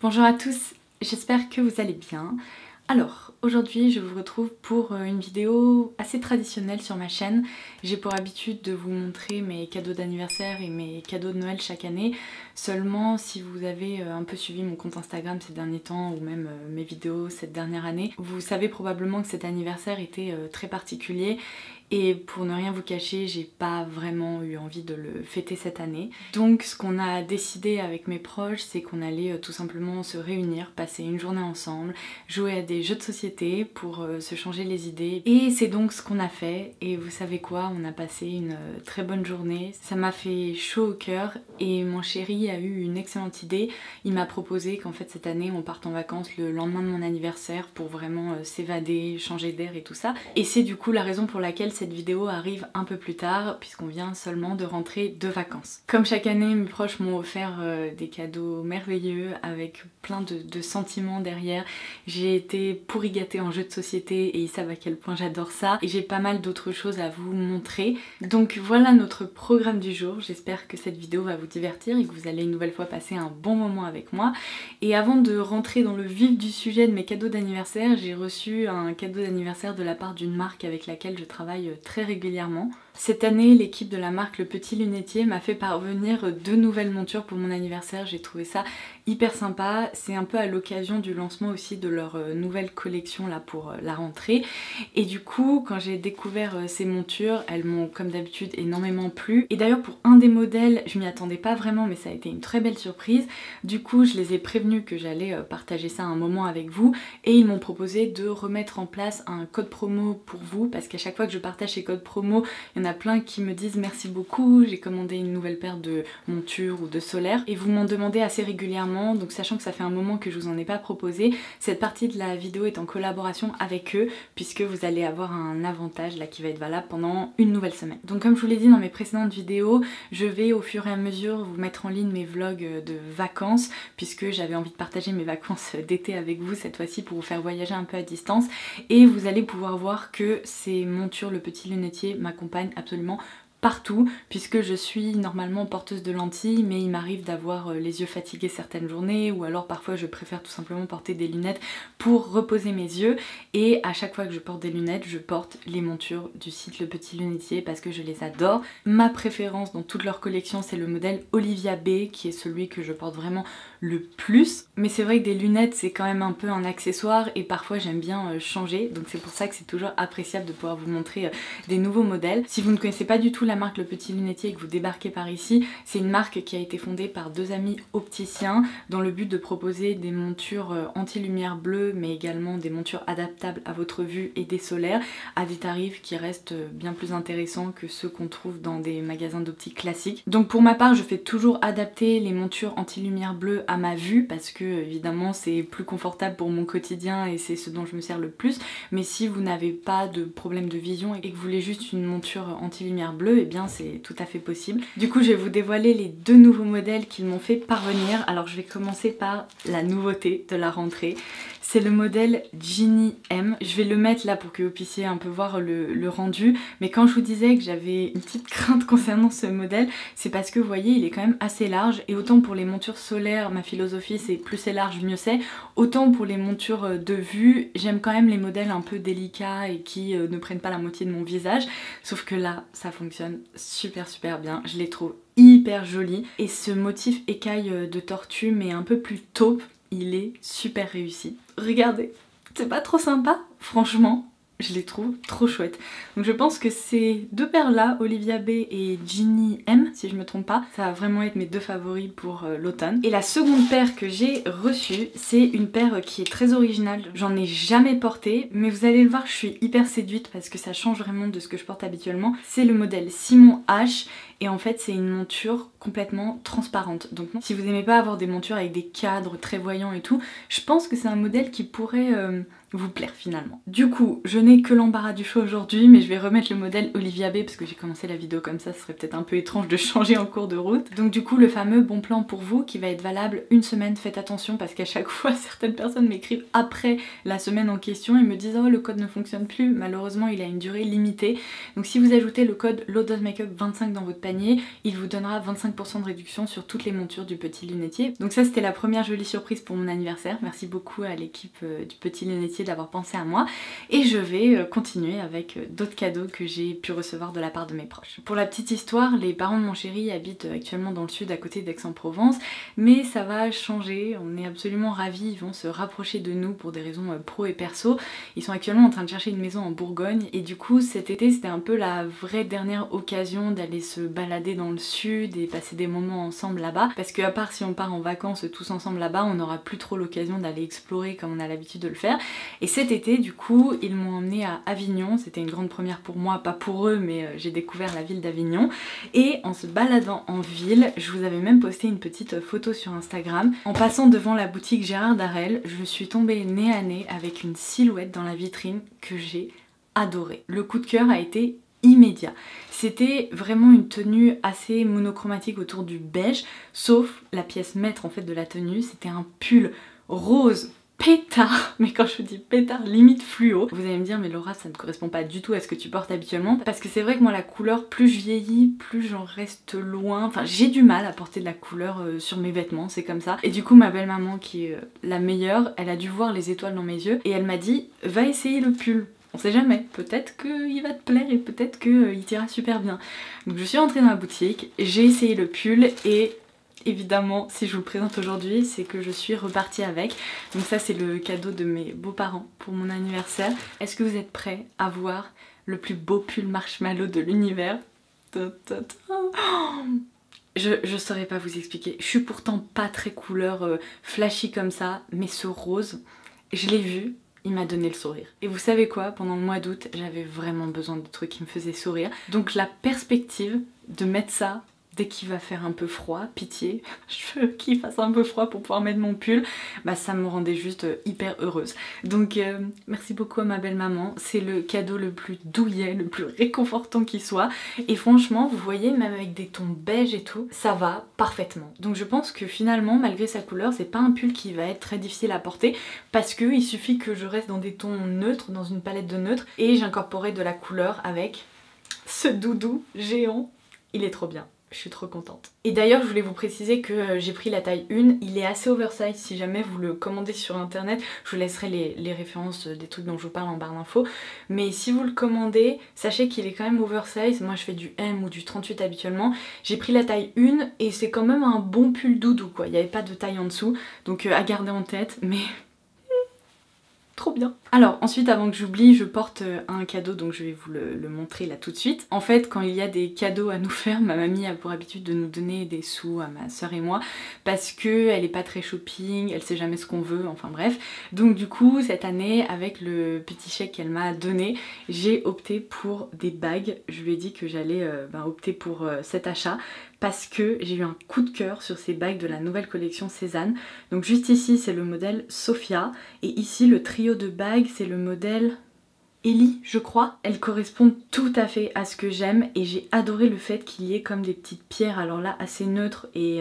Bonjour à tous, j'espère que vous allez bien. Alors, aujourd'hui je vous retrouve pour une vidéo assez traditionnelle sur ma chaîne. J'ai pour habitude de vous montrer mes cadeaux d'anniversaire et mes cadeaux de Noël chaque année. Seulement, si vous avez un peu suivi mon compte Instagram ces derniers temps ou même mes vidéos cette dernière année, vous savez probablement que cet anniversaire était très particulier. Et pour ne rien vous cacher, j'ai pas vraiment eu envie de le fêter cette année. Donc ce qu'on a décidé avec mes proches, c'est qu'on allait tout simplement se réunir, passer une journée ensemble, jouer à des jeux de société pour se changer les idées. Et c'est donc ce qu'on a fait. Et vous savez quoi, on a passé une très bonne journée. Ça m'a fait chaud au cœur et mon chéri a eu une excellente idée. Il m'a proposé qu'en fait cette année on parte en vacances le lendemain de mon anniversaire pour vraiment s'évader, changer d'air et tout ça. Et c'est du coup la raison pour laquelle cette vidéo arrive un peu plus tard puisqu'on vient seulement de rentrer de vacances. Comme chaque année, mes proches m'ont offert des cadeaux merveilleux avec plein de sentiments derrière. J'ai été pourri gâtée en jeux de société et ils savent à quel point j'adore ça. Et j'ai pas mal d'autres choses à vous montrer. Donc voilà notre programme du jour. J'espère que cette vidéo va vous divertir et que vous allez une nouvelle fois passer un bon moment avec moi. Et avant de rentrer dans le vif du sujet de mes cadeaux d'anniversaire, j'ai reçu un cadeau d'anniversaire de la part d'une marque avec laquelle je travaille très régulièrement. Cette année, l'équipe de la marque Le Petit Lunetier m'a fait parvenir 2 nouvelles montures pour mon anniversaire. J'ai trouvé ça hyper sympa. C'est un peu à l'occasion du lancement aussi de leur nouvelle collection là pour la rentrée. Et du coup, quand j'ai découvert ces montures, elles m'ont comme d'habitude énormément plu. Et d'ailleurs pour un des modèles, je m'y attendais pas vraiment mais ça a été une très belle surprise. Du coup, je les ai prévenus que j'allais partager ça un moment avec vous et ils m'ont proposé de remettre en place un code promo pour vous parce qu'à chaque fois que je partage ces codes promo, il y en a plein qui me disent merci beaucoup, j'ai commandé une nouvelle paire de montures ou de solaires et vous m'en demandez assez régulièrement, donc sachant que ça fait un moment que je vous en ai pas proposé, cette partie de la vidéo est en collaboration avec eux puisque vous allez avoir un avantage là qui va être valable pendant une nouvelle semaine. Donc comme je vous l'ai dit dans mes précédentes vidéos, je vais au fur et à mesure vous mettre en ligne mes vlogs de vacances puisque j'avais envie de partager mes vacances d'été avec vous cette fois-ci pour vous faire voyager un peu à distance et vous allez pouvoir voir que ces montures Le Petit Lunetier m'accompagnent absolument partout puisque je suis normalement porteuse de lentilles mais il m'arrive d'avoir les yeux fatigués certaines journées ou alors parfois je préfère tout simplement porter des lunettes pour reposer mes yeux et à chaque fois que je porte des lunettes je porte les montures du site Le Petit Lunetier parce que je les adore. Ma préférence dans toute leur collection c'est le modèle Olivia B qui est celui que je porte vraiment le plus, mais c'est vrai que des lunettes c'est quand même un peu un accessoire et parfois j'aime bien changer, donc c'est pour ça que c'est toujours appréciable de pouvoir vous montrer des nouveaux modèles. Si vous ne connaissez pas du tout la marque Le Petit Lunetier et que vous débarquez par ici, c'est une marque qui a été fondée par 2 amis opticiens dans le but de proposer des montures anti-lumière bleue mais également des montures adaptables à votre vue et des solaires à des tarifs qui restent bien plus intéressants que ceux qu'on trouve dans des magasins d'optique classiques. Donc pour ma part je fais toujours adapter les montures anti-lumière bleue à ma vue parce que évidemment c'est plus confortable pour mon quotidien et c'est ce dont je me sers le plus, mais si vous n'avez pas de problème de vision et que vous voulez juste une monture anti-lumière bleue, et bien c'est tout à fait possible. Du coup je vais vous dévoiler les 2 nouveaux modèles qu'ils m'ont fait parvenir. Alors je vais commencer par la nouveauté de la rentrée. C'est le modèle Ginny M. Je vais le mettre là pour que vous puissiez un peu voir le rendu. Mais quand je vous disais que j'avais une petite crainte concernant ce modèle, c'est parce que vous voyez il est quand même assez large. Et autant pour les montures solaires, ma philosophie c'est plus c'est large mieux c'est. Autant pour les montures de vue, j'aime quand même les modèles un peu délicats et qui ne prennent pas la moitié de mon visage. Sauf que là ça fonctionne super bien. Je les trouve hyper jolis. Et ce motif écaille de tortue mais un peu plus taupe, il est super réussi. Regardez, c'est pas trop sympa? Franchement, je les trouve trop chouettes. Donc je pense que ces 2 paires là, Olivia B et Ginny M, si je me trompe pas, ça va vraiment être mes 2 favoris pour l'automne. Et la seconde paire que j'ai reçue, c'est une paire qui est très originale. J'en ai jamais porté, mais vous allez le voir, je suis hyper séduite parce que ça change vraiment de ce que je porte habituellement. C'est le modèle Simon H. Et en fait c'est une monture complètement transparente. Donc si vous n'aimez pas avoir des montures avec des cadres très voyants et tout, je pense que c'est un modèle qui pourrait vous plaire finalement. Du coup, je n'ai n'ai que l'embarras du choix aujourd'hui, mais je vais remettre le modèle Olivia B parce que j'ai commencé la vidéo comme ça, ce serait peut-être un peu étrange de changer en cours de route. Donc du coup le fameux bon plan pour vous qui va être valable une semaine, faites attention parce qu'à chaque fois certaines personnes m'écrivent après la semaine en question et me disent oh le code ne fonctionne plus, malheureusement il a une durée limitée. Donc si vous ajoutez le code Low Dose Makeup 25 dans votre panier, il vous donnera 25% de réduction sur toutes les montures du Petit Lunetier. Donc ça c'était la première jolie surprise pour mon anniversaire, merci beaucoup à l'équipe du Petit Lunetier d'avoir pensé à moi. Et je vais continuer avec d'autres cadeaux que j'ai pu recevoir de la part de mes proches. Pour la petite histoire, les parents de mon chéri habitent actuellement dans le sud à côté d'Aix-en-Provence, mais ça va changer, on est absolument ravis, ils vont se rapprocher de nous pour des raisons pro et perso. Ils sont actuellement en train de chercher une maison en Bourgogne et du coup cet été c'était un peu la vraie dernière occasion d'aller se balader dans le sud et passer des moments ensemble là-bas, parce que à part si on part en vacances tous ensemble là-bas, on n'aura plus trop l'occasion d'aller explorer comme on a l'habitude de le faire. Et cet été du coup ils m'ont emmené à Avignon, c'était une grande première pour moi, pas pour eux, mais j'ai découvert la ville d'Avignon. Et en se baladant en ville, je vous avais même posté une petite photo sur Instagram. En passant devant la boutique Gérard Darel, je suis tombée nez à nez avec une silhouette dans la vitrine que j'ai adorée. Le coup de cœur a été immédiat. C'était vraiment une tenue assez monochromatique autour du beige, sauf la pièce maître en fait de la tenue, c'était un pull rose pétard, mais quand je vous dis pétard, limite fluo. Vous allez me dire mais Laura ça ne correspond pas du tout à ce que tu portes habituellement, parce que c'est vrai que moi la couleur, plus je vieillis, plus j'en reste loin, enfin j'ai du mal à porter de la couleur sur mes vêtements, c'est comme ça. Et du coup ma belle maman qui est la meilleure, elle a dû voir les étoiles dans mes yeux et elle m'a dit va essayer le pull. On sait jamais, peut-être qu'il va te plaire et peut-être qu'il t'ira super bien. Donc je suis rentrée dans la boutique, j'ai essayé le pull et évidemment si je vous le présente aujourd'hui c'est que je suis repartie avec. Donc ça c'est le cadeau de mes beaux-parents pour mon anniversaire. Est-ce que vous êtes prêts à voir le plus beau pull marshmallow de l'univers? Je saurais pas vous expliquer. Je suis pourtant pas très couleur flashy comme ça, mais ce rose, je l'ai vu. Il m'a donné le sourire. Et vous savez quoi? Pendant le mois d'août, j'avais vraiment besoin de trucs qui me faisaient sourire. Donc la perspective de mettre ça dès qu'il va faire un peu froid, pitié, je veux qu'il fasse un peu froid pour pouvoir mettre mon pull, bah ça me rendait juste hyper heureuse. Donc merci beaucoup à ma belle maman, c'est le cadeau le plus douillet, le plus réconfortant qui soit. Et franchement, vous voyez, même avec des tons beige et tout, ça va parfaitement. Donc je pense que finalement, malgré sa couleur, c'est pas un pull qui va être très difficile à porter, parce que il suffit que je reste dans des tons neutres, dans une palette de neutres, et j'incorporerai de la couleur avec ce doudou géant. Il est trop bien. Je suis trop contente. Et d'ailleurs je voulais vous préciser que j'ai pris la taille 1, il est assez oversize, si jamais vous le commandez sur internet, je vous laisserai les références des trucs dont je vous parle en barre d'infos, mais si vous le commandez, sachez qu'il est quand même oversize, moi je fais du M ou du 38 habituellement, j'ai pris la taille 1 et c'est quand même un bon pull doudou quoi, il n'y avait pas de taille en dessous, donc à garder en tête, mais trop bien. Alors ensuite avant que j'oublie, je porte un cadeau donc je vais vous le montrer là tout de suite. En fait quand il y a des cadeaux à nous faire, ma mamie a pour habitude de nous donner des sous à ma soeur et moi parce que elle est pas très shopping, elle sait jamais ce qu'on veut, enfin bref. Donc du coup cette année avec le petit chèque qu'elle m'a donné, j'ai opté pour des bagues. Je lui ai dit que j'allais opter pour cet achat parce que j'ai eu un coup de cœur sur ces bagues de la nouvelle collection Cézanne. Donc juste ici c'est le modèle Sophia et ici le trio de bagues c'est le modèle Ellie je crois. Elles correspondent tout à fait à ce que j'aime et j'ai adoré le fait qu'il y ait comme des petites pierres, alors là assez neutres et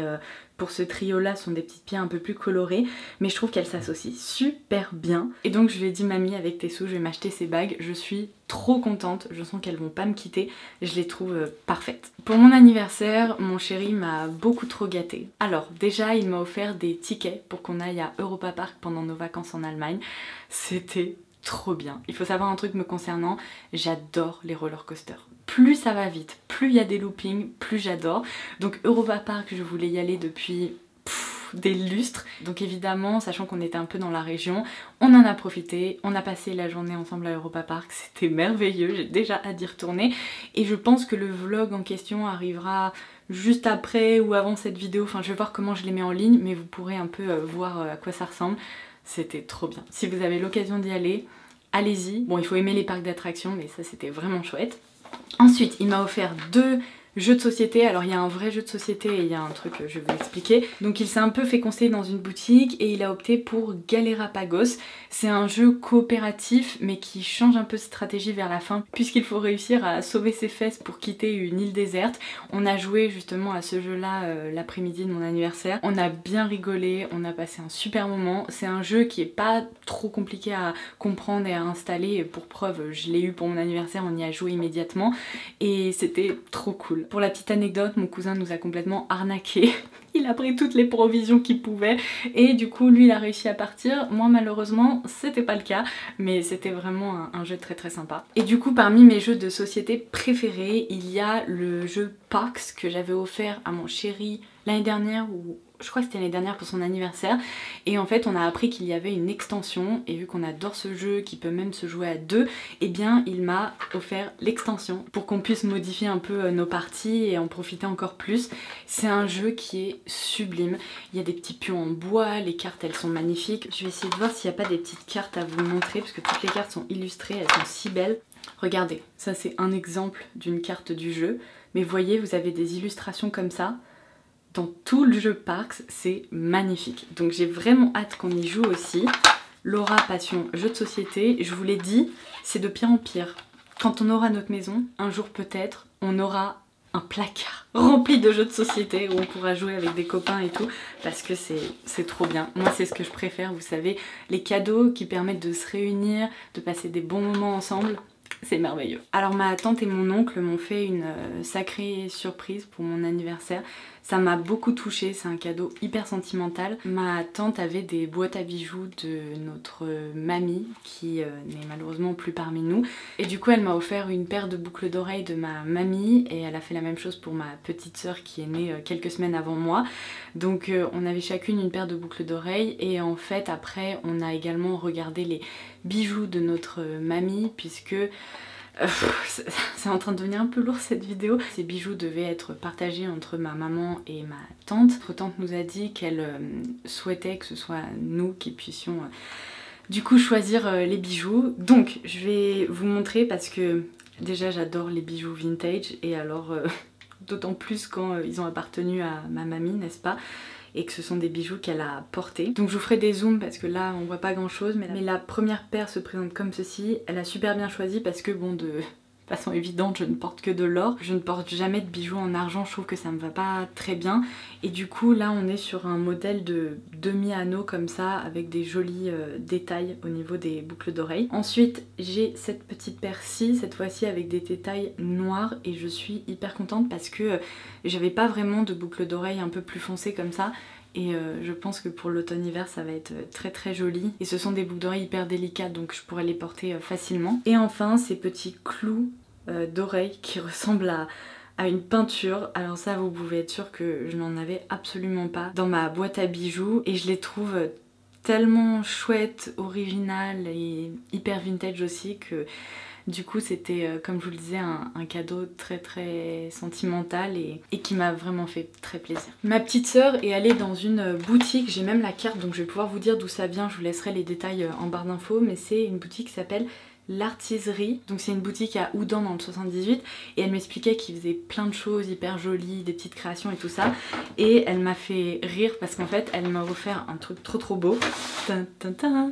pour ce trio là sont des petites pierres un peu plus colorées, mais je trouve qu'elles s'associent super bien. Et donc je lui ai dit mamie avec tes sous je vais m'acheter ces bagues, je suis trop contente, je sens qu'elles vont pas me quitter, je les trouve parfaites. Pour mon anniversaire, mon chéri m'a beaucoup trop gâtée. Alors déjà il m'a offert des tickets pour qu'on aille à Europa Park pendant nos vacances en Allemagne, c'était trop bien. Il faut savoir un truc me concernant, j'adore les roller coasters. Plus ça va vite, plus il y a des loopings, plus j'adore. Donc Europa Park, je voulais y aller depuis des lustres. Donc évidemment, sachant qu'on était un peu dans la région, on en a profité, on a passé la journée ensemble à Europa Park, c'était merveilleux, j'ai déjà hâte d'y retourner. Et je pense que le vlog en question arrivera juste après ou avant cette vidéo, enfin je vais voir comment je les mets en ligne, mais vous pourrez un peu voir à quoi ça ressemble. C'était trop bien. Si vous avez l'occasion d'y aller, allez-y. Bon, il faut aimer les parcs d'attractions, mais ça c'était vraiment chouette. Ensuite, il m'a offert deux jeu de société. Alors il y a un vrai jeu de société et il y a un truc, je vais vous expliquer. Donc il s'est un peu fait conseiller dans une boutique et il a opté pour Galerapagos. C'est un jeu coopératif mais qui change un peu de stratégie vers la fin puisqu'il faut réussir à sauver ses fesses pour quitter une île déserte. On a joué justement à ce jeu là l'après-midi de mon anniversaire. On a bien rigolé, on a passé un super moment. C'est un jeu qui est pas trop compliqué à comprendre et à installer. Pour preuve, je l'ai eu pour mon anniversaire, on y a joué immédiatement et c'était trop cool. Pour la petite anecdote, mon cousin nous a complètement arnaqué. Il a pris toutes les provisions qu'il pouvait et du coup lui il a réussi à partir. Moi malheureusement c'était pas le cas, mais c'était vraiment un jeu très sympa. Et du coup parmi mes jeux de société préférés, il y a le jeu Parks que j'avais offert à mon chéri l'année dernière, ou je crois que c'était l'année dernière pour son anniversaire, et en fait on a appris qu'il y avait une extension et vu qu'on adore ce jeu qui peut même se jouer à deux, et bien il m'a offert l'extension pour qu'on puisse modifier un peu nos parties et en profiter encore plus. C'est un jeu qui est sublime, il y a des petits pions en bois, les cartes elles sont magnifiques. Je vais essayer de voir s'il n'y a pas des petites cartes à vous montrer parce que toutes les cartes sont illustrées, elles sont si belles. Regardez, ça c'est un exemple d'une carte du jeu, mais voyez vous avez des illustrations comme ça. Dans tout le jeu Parks, c'est magnifique. Donc j'ai vraiment hâte qu'on y joue aussi. Laura Passion jeu de société, je vous l'ai dit, c'est de pire en pire. Quand on aura notre maison, un jour peut-être, on aura un placard rempli de jeux de société où on pourra jouer avec des copains et tout, parce que c'est trop bien. Moi c'est ce que je préfère, vous savez, les cadeaux qui permettent de se réunir, de passer des bons moments ensemble. C'est merveilleux. Alors ma tante et mon oncle m'ont fait une sacrée surprise pour mon anniversaire. Ça m'a beaucoup touchée, c'est un cadeau hyper sentimental. Ma tante avait des boîtes à bijoux de notre mamie qui n'est malheureusement plus parmi nous. Et du coup elle m'a offert une paire de boucles d'oreilles de ma mamie et elle a fait la même chose pour ma petite sœur qui est née quelques semaines avant moi. Donc on avait chacune une paire de boucles d'oreilles et en fait après on a également regardé les bijoux de notre mamie puisque c'est en train de devenir un peu lourd cette vidéo. Ces bijoux devaient être partagés entre ma maman et ma tante. Notre tante nous a dit qu'elle souhaitait que ce soit nous qui puissions du coup choisir les bijoux. Donc je vais vous montrer parce que déjà j'adore les bijoux vintage et alors d'autant plus quand ils ont appartenu à ma mamie, n'est-ce pas? Et que ce sont des bijoux qu'elle a portés. Donc je vous ferai des zooms parce que là on voit pas grand chose, mais la première paire se présente comme ceci. Elle a super bien choisi parce que bon, de façon évidente je ne porte que de l'or. Je ne porte jamais de bijoux en argent, je trouve que ça me va pas très bien. Et du coup là on est sur un modèle de demi-anneau comme ça avec des jolis détails au niveau des boucles d'oreilles. Ensuite j'ai cette petite paire-ci, cette fois-ci avec des détails noirs et je suis hyper contente parce que j'avais pas vraiment de boucles d'oreilles un peu plus foncées comme ça. Et je pense que pour l'automne-hiver ça va être très joli. Et ce sont des boucles d'oreilles hyper délicates donc je pourrais les porter facilement. Et enfin ces petits clous d'oreilles qui ressemblent à une peinture. Alors ça vous pouvez être sûr que je n'en avais absolument pas dans ma boîte à bijoux. Et je les trouve tellement chouettes, originales et hyper vintage aussi que... Du coup c'était comme je vous le disais un cadeau très sentimental et qui m'a vraiment fait très plaisir. Ma petite sœur est allée dans une boutique, j'ai même la carte donc je vais pouvoir vous dire d'où ça vient, je vous laisserai les détails en barre d'infos, mais c'est une boutique qui s'appelle l'Artiserie, donc c'est une boutique à Oudan dans le 78 et elle m'expliquait qu'ils faisaient plein de choses hyper jolies, des petites créations et tout ça et elle m'a fait rire parce qu'en fait elle m'a offert un truc trop beau.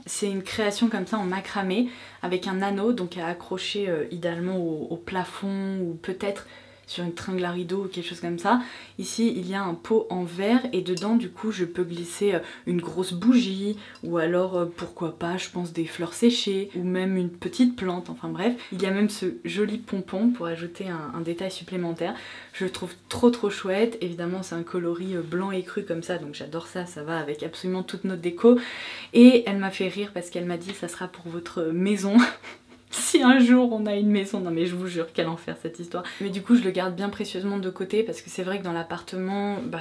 C'est une création comme ça en macramé avec un anneau donc à accrocher idéalement au plafond ou peut-être sur une tringle à rideau ou quelque chose comme ça. Ici il y a un pot en verre et dedans du coup je peux glisser une grosse bougie ou alors pourquoi pas je pense des fleurs séchées ou même une petite plante, enfin bref. Il y a même ce joli pompon pour ajouter un détail supplémentaire. Je le trouve trop chouette, évidemment c'est un coloris blanc et cru comme ça donc j'adore ça, ça va avec absolument toute notre déco. Et elle m'a fait rire parce qu'elle m'a dit ça sera pour votre maison. Si un jour on a une maison, non mais je vous jure quel enfer cette histoire. Mais du coup je le garde bien précieusement de côté parce que c'est vrai que dans l'appartement, bah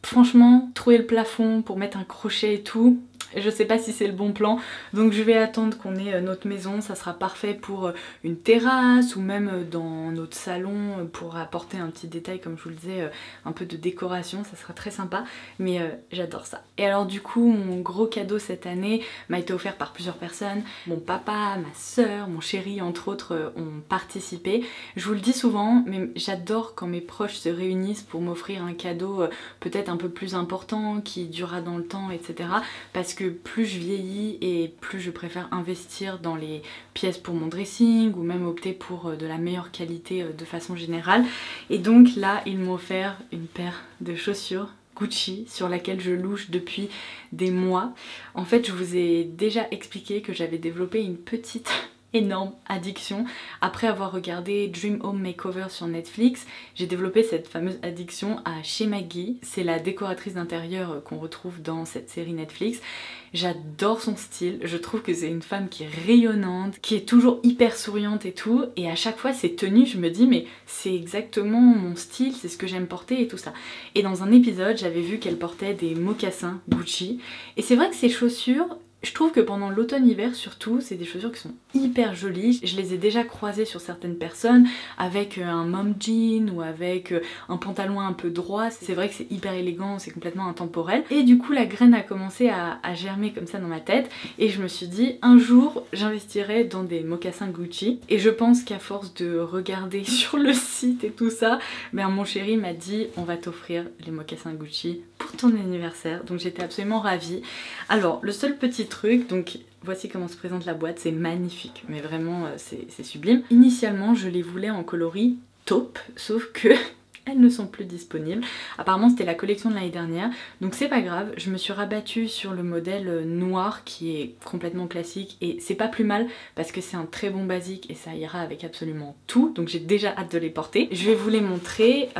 franchement trouver le plafond pour mettre un crochet et tout, je sais pas si c'est le bon plan, donc je vais attendre qu'on ait notre maison, ça sera parfait pour une terrasse ou même dans notre salon pour apporter un petit détail, comme je vous le disais, un peu de décoration, ça sera très sympa, mais j'adore ça. Et alors du coup, mon gros cadeau cette année m'a été offert par plusieurs personnes, mon papa, ma soeur, mon chéri entre autres ont participé. Je vous le dis souvent, mais j'adore quand mes proches se réunissent pour m'offrir un cadeau peut-être un peu plus important, qui durera dans le temps, etc. Parce que plus je vieillis et plus je préfère investir dans les pièces pour mon dressing ou même opter pour de la meilleure qualité de façon générale. Et donc là, ils m'ont offert une paire de chaussures Gucci sur laquelle je louche depuis des mois. En fait, je vous ai déjà expliqué que j'avais développé une petite énorme addiction. Après avoir regardé Dream Home Makeover sur Netflix, j'ai développé cette fameuse addiction à Shea Maggie. C'est la décoratrice d'intérieur qu'on retrouve dans cette série Netflix. J'adore son style, je trouve que c'est une femme qui est rayonnante, qui est toujours hyper souriante et tout, et à chaque fois ses tenues, je me dis mais c'est exactement mon style, c'est ce que j'aime porter et tout ça. Et dans un épisode, j'avais vu qu'elle portait des mocassins Gucci, et c'est vrai que ces chaussures, je trouve que pendant l'automne-hiver surtout, c'est des chaussures qui sont hyper jolies. Je les ai déjà croisées sur certaines personnes avec un mom jean ou avec un pantalon un peu droit. C'est vrai que c'est hyper élégant, c'est complètement intemporel. Et du coup la graine a commencé à germer comme ça dans ma tête et je me suis dit un jour j'investirai dans des mocassins Gucci. Et je pense qu'à force de regarder sur le site et tout ça, ben mon chéri m'a dit on va t'offrir les mocassins Gucci pour ton anniversaire. Donc j'étais absolument ravie. Alors le seul petit truc, donc voici comment se présente la boîte, c'est magnifique, mais vraiment c'est sublime. Initialement je les voulais en coloris taupe, sauf que elles ne sont plus disponibles. Apparemment c'était la collection de l'année dernière, donc c'est pas grave, je me suis rabattue sur le modèle noir qui est complètement classique et c'est pas plus mal parce que c'est un très bon basique et ça ira avec absolument tout, donc j'ai déjà hâte de les porter. Je vais vous les montrer.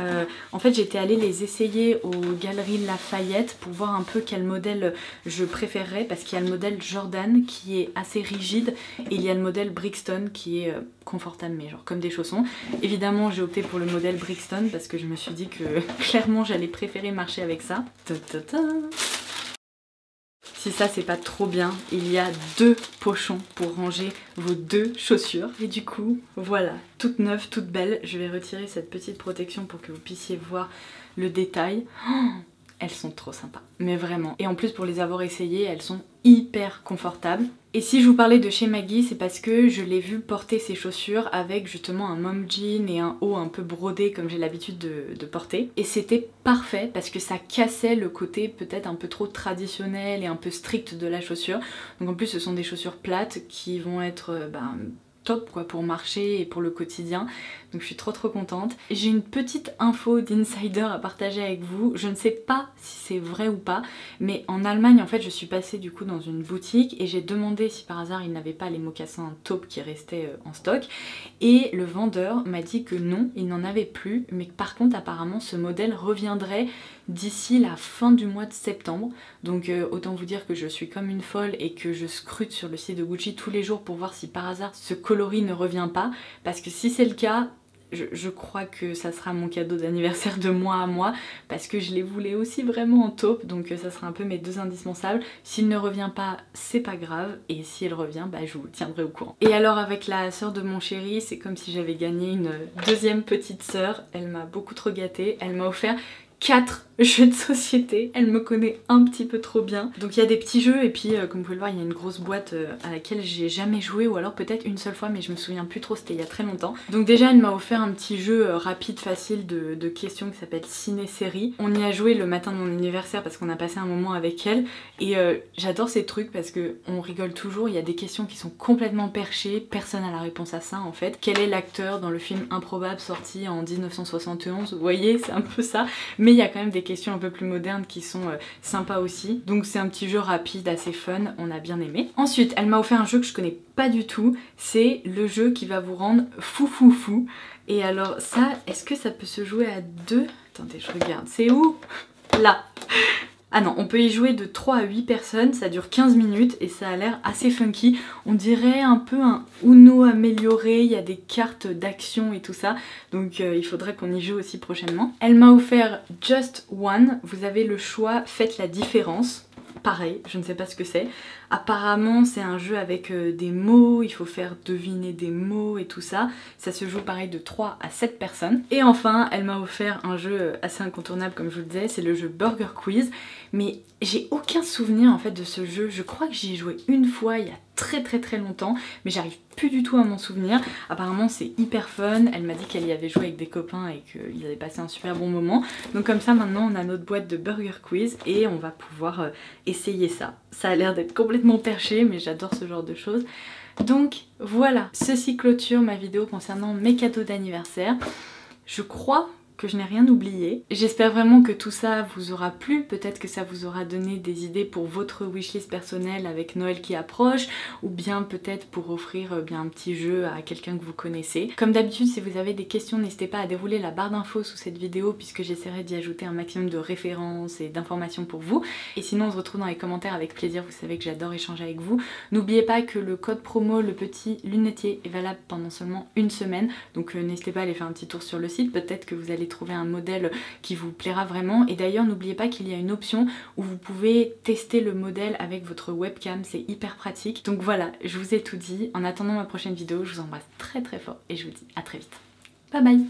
En fait j'étais allée les essayer aux Galeries Lafayette pour voir un peu quel modèle je préférerais, parce qu'il y a le modèle Jordan qui est assez rigide et il y a le modèle Brixton qui est confortable mais genre comme des chaussons. Évidemment j'ai opté pour le modèle Brixton parce que je me suis dit que clairement j'allais préférer marcher avec ça. Si ça c'est pas trop bien, il y a 2 pochons pour ranger vos 2 chaussures. Et du coup, voilà, toute neuve, toute belle. Je vais retirer cette petite protection pour que vous puissiez voir le détail. Oh, elles sont trop sympas, mais vraiment. Et en plus pour les avoir essayées, elles sont hyper confortables. Et si je vous parlais de Shea Maggie, c'est parce que je l'ai vu porter ses chaussures avec justement un mom jean et un haut un peu brodé comme j'ai l'habitude de porter. Et c'était parfait parce que ça cassait le côté peut-être un peu trop traditionnel et un peu strict de la chaussure. Donc en plus ce sont des chaussures plates qui vont être top quoi pour marcher et pour le quotidien, donc je suis trop contente. J'ai une petite info d'insider à partager avec vous, je ne sais pas si c'est vrai ou pas, mais en Allemagne en fait je suis passée du coup dans une boutique et j'ai demandé si par hasard ils n'avaient pas les mocassins taupe qui restaient en stock, et le vendeur m'a dit que non, il n'en avait plus, mais que par contre apparemment ce modèle reviendrait d'ici la fin du mois de septembre. Donc autant vous dire que je suis comme une folle et que je scrute sur le site de Gucci tous les jours pour voir si par hasard ce coloris ne revient pas, parce que si c'est le cas, je crois que ça sera mon cadeau d'anniversaire de moi à moi, parce que je les voulais aussi vraiment en taupe, donc ça sera un peu mes 2 indispensables. S'il ne revient pas, c'est pas grave, et si elle revient, bah je vous tiendrai au courant. Et alors avec la sœur de mon chéri, c'est comme si j'avais gagné une 2e petite sœur. Elle m'a beaucoup trop gâtée, elle m'a offert 4 jeux de société, elle me connaît un petit peu trop bien. Donc il y a des petits jeux et puis comme vous pouvez le voir il y a une grosse boîte à laquelle j'ai jamais joué, ou alors peut-être une seule fois mais je me souviens plus trop, c'était il y a très longtemps. Donc déjà elle m'a offert un petit jeu rapide facile de questions qui s'appelle Ciné-Série. On y a joué le matin de mon anniversaire parce qu'on a passé un moment avec elle et j'adore ces trucs parce que on rigole toujours, il y a des questions qui sont complètement perchées, personne n'a la réponse à ça en fait. Quel est l'acteur dans le film Improbable sorti en 1971? Vous voyez, c'est un peu ça, mais il y a quand même des questions un peu plus modernes qui sont sympas aussi. Donc c'est un petit jeu rapide, assez fun, on a bien aimé. Ensuite, elle m'a offert un jeu que je connais pas du tout, c'est le jeu qui va vous rendre fou. Et alors ça, est-ce que ça peut se jouer à 2? Attendez, je regarde, c'est où? Là. Ah non, on peut y jouer de 3 à 8 personnes, ça dure 15 minutes et ça a l'air assez funky. On dirait un peu un Uno amélioré, il y a des cartes d'action et tout ça, donc il faudrait qu'on y joue aussi prochainement. Elle m'a offert Just One, vous avez le choix, faites la différence. pareil, je ne sais pas ce que c'est. Apparemment c'est un jeu avec des mots, il faut faire deviner des mots et tout ça. Ça se joue pareil de 3 à 7 personnes. Et enfin elle m'a offert un jeu assez incontournable comme je vous le disais, c'est le jeu Burger Quiz. Mais j'ai aucun souvenir en fait de ce jeu, je crois que j'y ai joué une fois il y a très longtemps, mais j'arrive plus du tout à m'en souvenir. Apparemment c'est hyper fun, elle m'a dit qu'elle y avait joué avec des copains et qu'ils avaient passé un super bon moment. Donc comme ça maintenant on a notre boîte de Burger Quiz et on va pouvoir essayer ça. Ça a l'air d'être complètement perché mais j'adore ce genre de choses. Donc voilà, ceci clôture ma vidéo concernant mes cadeaux d'anniversaire. Je crois que je n'ai rien oublié. J'espère vraiment que tout ça vous aura plu, peut-être que ça vous aura donné des idées pour votre wishlist personnelle avec Noël qui approche, ou bien peut-être pour offrir bien un petit jeu à quelqu'un que vous connaissez. Comme d'habitude, si vous avez des questions, n'hésitez pas à dérouler la barre d'infos sous cette vidéo puisque j'essaierai d'y ajouter un maximum de références et d'informations pour vous. Et sinon on se retrouve dans les commentaires avec plaisir, vous savez que j'adore échanger avec vous. N'oubliez pas que le code promo, le petit lunetier, est valable pendant seulement une semaine, donc n'hésitez pas à aller faire un petit tour sur le site, peut-être que vous allez trouver un modèle qui vous plaira vraiment. Et d'ailleurs n'oubliez pas qu'il y a une option où vous pouvez tester le modèle avec votre webcam, c'est hyper pratique. Donc voilà, je vous ai tout dit. En attendant ma prochaine vidéo, je vous embrasse très fort et je vous dis à très vite. Bye bye.